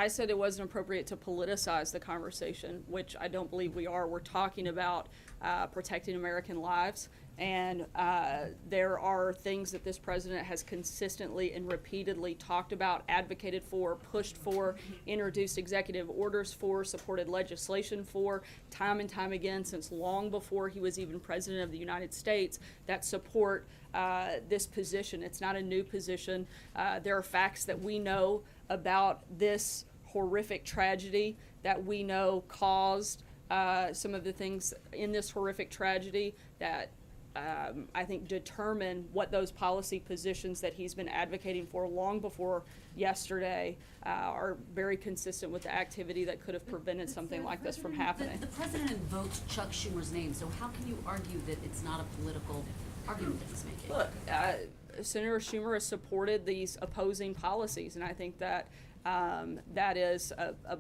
I said it wasn't appropriate to politicize the conversation, which I don't believe we are. We're talking about protecting American lives, and there are things that this president has consistently and repeatedly talked about, advocated for, pushed for, introduced executive orders for, supported legislation for, time and time again since long before he was even president of the United States, that support this position. It's not a new position. There are facts that we know about this horrific tragedy that we know caused some of the things in this horrific tragedy that I think determine what those policy positions that he's been advocating for long before yesterday are very consistent with the activity that could have prevented something like this from happening. The president invoked Chuck Schumer's name, so how can you argue that it's not a political argument that he's making? Look, Senator Schumer has supported these opposing policies, and I think that that is a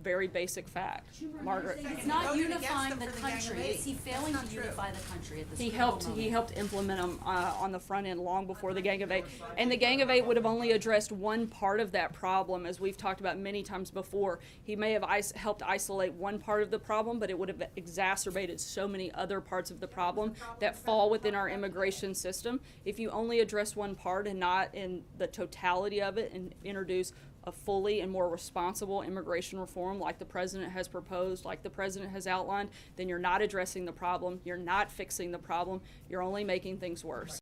very basic fact. Margaret, It's not unifying the country. Is he failing to unify the country at this he critical moment? helped implement them on the front end long before the Gang of Eight, and the Gang of Eight would have only addressed one part of that problem, as we've talked about many times before. He may have helped isolate one part of the problem, but it would have exacerbated so many other parts of the problem that fall within our immigration system. If you only address one part and not in the totality of it, and introduce a fully and more responsible immigration reform like the president has proposed, like the president has outlined, then you're not addressing the problem, you're not fixing the problem, you're only making things worse.